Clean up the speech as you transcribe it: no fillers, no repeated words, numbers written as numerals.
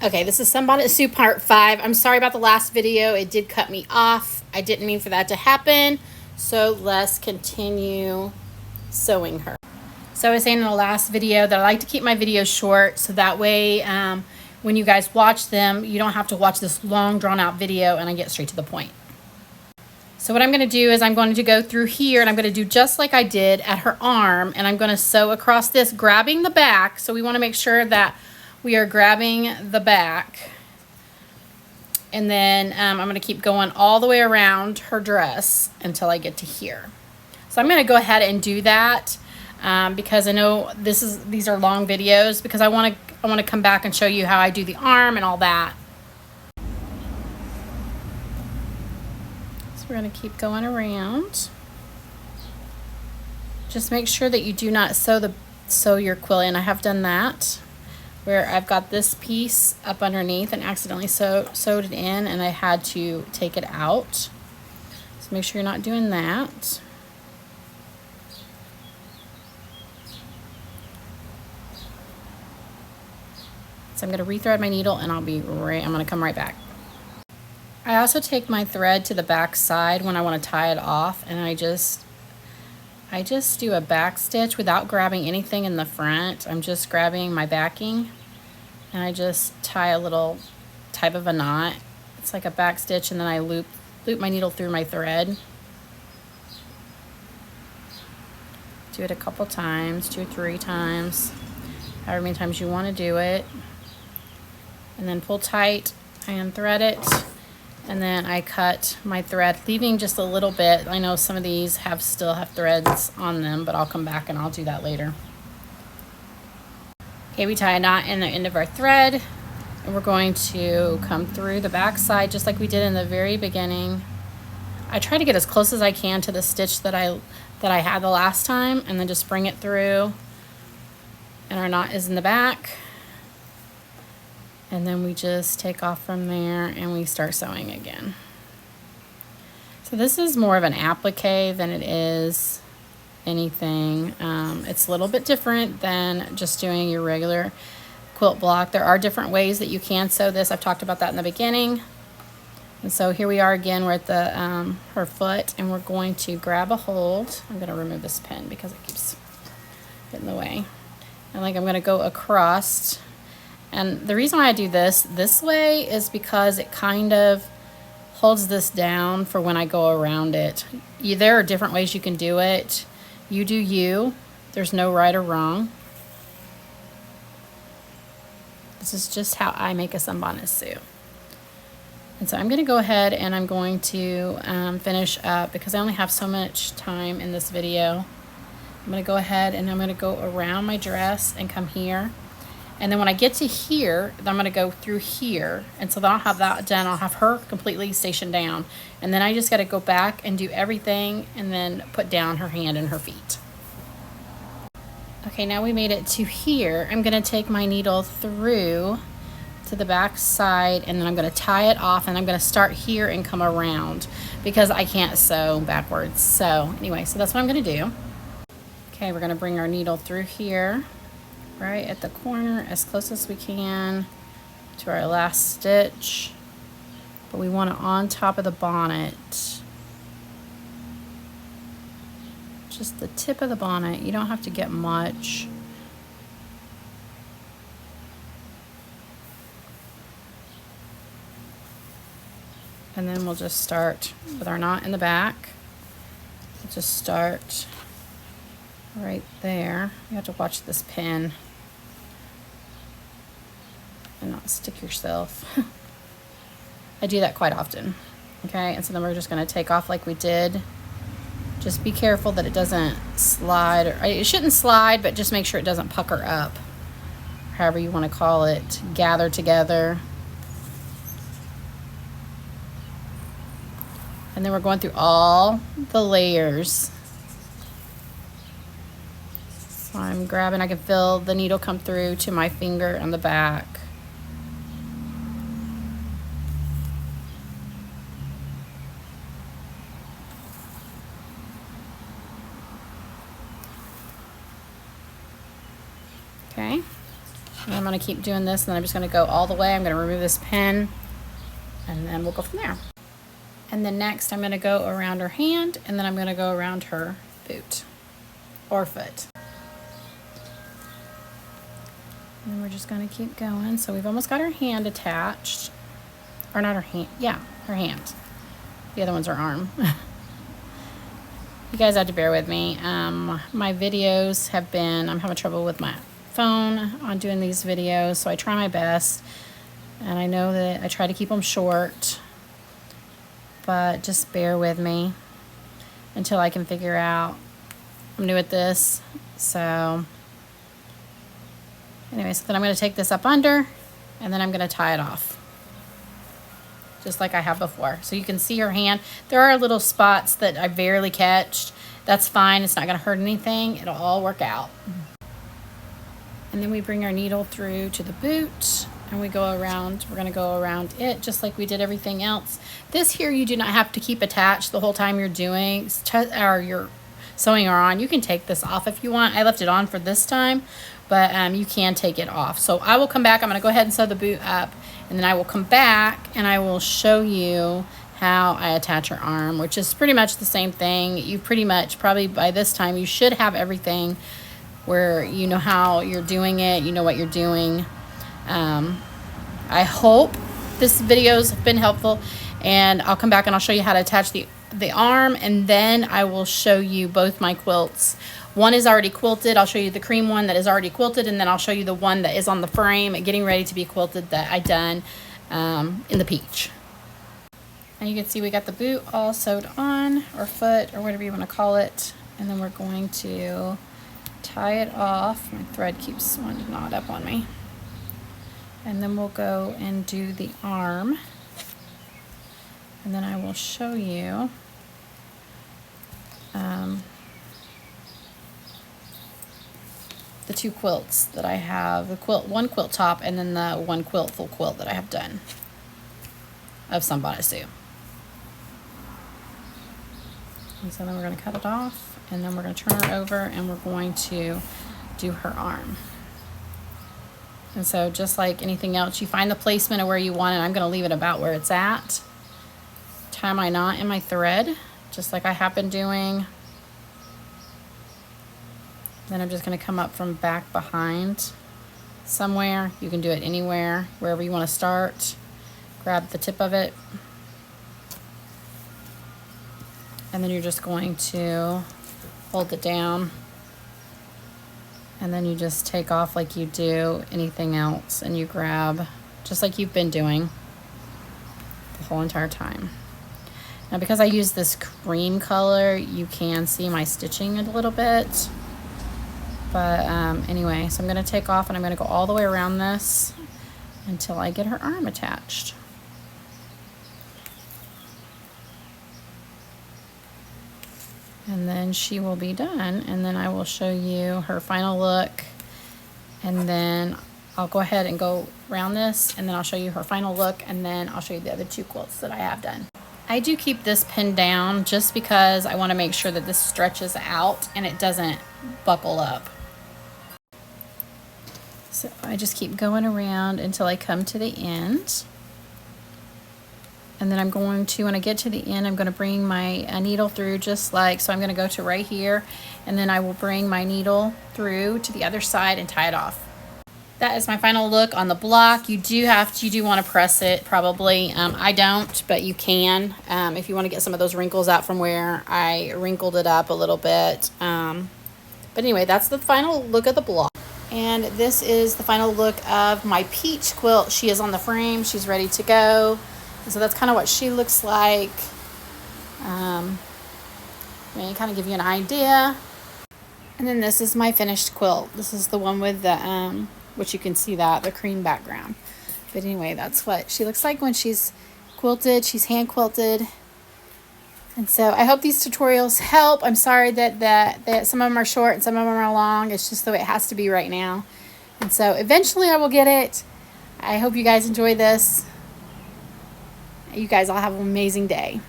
Okay, this is Bonnet Sue part 5. I'm sorry about the last video. It did cut me off. I didn't mean for that to happen. So let's continue sewing her. So I was saying in the last video that I like to keep my videos short so that way when you guys watch them, you don't have to watch this long drawn out video and I get straight to the point. So what I'm going to do is I'm going to go through here and I'm going to do just like I did at her arm, and I'm going to sew across this, grabbing the back. So we want to make sure that we are grabbing the back, and then I'm going to keep going all the way around her dress until I get to here. So I'm going to go ahead and do that because I know these are long videos, because I want to come back and show you how I do the arm and all that. So we're going to keep going around. Just make sure that you do not sew your quilt in. I have done that, where I've got this piece up underneath and accidentally sewed it in and I had to take it out. So make sure you're not doing that. So I'm going to rethread my needle and I'm going to come right back. I also take my thread to the back side when I want to tie it off, and I just do a back stitch without grabbing anything in the front. I'm just grabbing my backing and I just tie a little type of a knot. It's like a back stitch, and then I loop my needle through my thread. Do it a couple times, 2 or 3 times, however many times you want to do it. And then pull tight and thread it. And then I cut my thread, leaving just a little bit. I know some of these still have threads on them, but I'll come back and I'll do that later. Okay, we tie a knot in the end of our thread, and we're going to come through the back side just like we did in the very beginning. I try to get as close as I can to the stitch that I had the last time, and then just bring it through, and our knot is in the back. And then we just take off from there and we start sewing again. So this is more of an applique than it is anything. It's a little bit different than just doing your regular quilt block. There are different ways that you can sew this. I've talked about that in the beginning. And so here we are again, we're at the her foot, and we're going to grab a hold. I'm going to remove this pin because it keeps getting in the way. And I'm going to go across. And the reason why I do this way is because it kind of holds this down for when I go around it. There are different ways you can do it. You do you. There's no right or wrong. This is just how I make a Bonnet Sue. And so I'm going to go ahead and I'm going to finish up, because I only have so much time in this video. I'm going to go ahead and I'm going to go around my dress and come here. And then when I get to here, I'm going to go through here. And so then I'll have that done. I'll have her completely stationed down. And then I just got to go back and do everything and then put down her hand and her feet. Okay, now we made it to here. I'm going to take my needle through to the back side, and then I'm going to tie it off, and I'm going to start here and come around because I can't sew backwards. So anyway, so that's what I'm going to do. Okay, we're going to bring our needle through here, right at the corner, as close as we can to our last stitch, but we want it on top of the bonnet, just the tip of the bonnet. You don't have to get much. And then we'll just start with our knot in the back. We'll just start right there. You have to watch this pin and not stick yourself. I do that quite often. Okay, and so then we're just going to take off like we did. Just be careful that it doesn't slide, or it shouldn't slide, but just make sure it doesn't pucker up, however you want to call it, gather together. And then we're going through all the layers. So I'm grabbing, I can feel the needle come through to my finger on the back. Okay, and I'm going to keep doing this, and then I'm just going to go all the way. I'm going to remove this pin, and then we'll go from there. And then next I'm going to go around her hand, and then I'm going to go around her boot or foot. And then we're just going to keep going. So we've almost got her hand attached. Or not her hand. Yeah, her hand. The other one's her arm. You guys have to bear with me. My videos have been, I'm having trouble with my phone on doing these videos, so I try my best. And I know that I try to keep them short, but just bear with me until I can figure out. I'm new at this, so anyway, so then I'm going to take this up under, and then I'm going to tie it off just like I have before. So you can see her hand. There are little spots that I barely catched. That's fine. It's not going to hurt anything. It'll all work out. And then we bring our needle through to the boot, and we go around. We're going to go around it just like we did everything else. This here you do not have to keep attached the whole time you're doing or you're sewing her on. You can take this off if you want. I left it on for this time, but you can take it off. So I will come back. I'm going to go ahead and sew the boot up, and then I will come back and I will show you how I attach her arm, which is pretty much the same thing. You pretty much, probably by this time, you should have everything where you know how you're doing it, you know what you're doing. I hope this video's been helpful, and I'll come back and I'll show you how to attach the arm, and then I will show you both my quilts. One is already quilted. I'll show you the cream one that is already quilted, and then I'll show you the one that is on the frame getting ready to be quilted that I done in the peach. And you can see we got the boot all sewed on, or foot, or whatever you want to call it, and then we're going to tie it off. My thread keeps wanting to knot up on me. And then we'll go and do the arm, and then I will show you the two quilts that I have, one quilt top, and then the one full quilt that I have done of some Bonnet Sue. And so then we're going to cut it off, and then we're going to turn her over, and we're going to do her arm. And so just like anything else, you find the placement of where you want it. I'm going to leave it about where it's at. Tie my knot in my thread, just like I have been doing. Then I'm just going to come up from back behind somewhere. You can do it anywhere, wherever you want to start. Grab the tip of it. And then you're just going to hold it down. And then you just take off like you do anything else, and you grab just like you've been doing the whole entire time. Now because I use this cream color, you can see my stitching a little bit. But anyway, so I'm going to take off, and I'm going to go all the way around this until I get her arm attached. And then she will be done, and then I will show you her final look, and then I'll go ahead and go around this, and then I'll show you her final look, and then I'll show you the other two quilts that I have done. I do keep this pinned down just because I want to make sure that this stretches out and it doesn't buckle up. So I just keep going around until I come to the end. And then I'm going to, when I get to the end, I'm going to bring my needle through just like, so I'm going to go to right here, and then I will bring my needle through to the other side and tie it off. That is my final look on the block. You do want to press it probably. I don't, but you can if you want to get some of those wrinkles out from where I wrinkled it up a little bit. But anyway, that's the final look of the block. And this is the final look of my peach quilt. She is on the frame. She's ready to go. And so that's kind of what she looks like. Kind of give you an idea. And then this is my finished quilt. This is the one with the, which you can see that, the cream background. But anyway, that's what she looks like when she's quilted. She's hand quilted. And so I hope these tutorials help. I'm sorry that some of them are short and some of them are long. It's just the way it has to be right now. And so eventually I will get it. I hope you guys enjoy this. You guys all have an amazing day.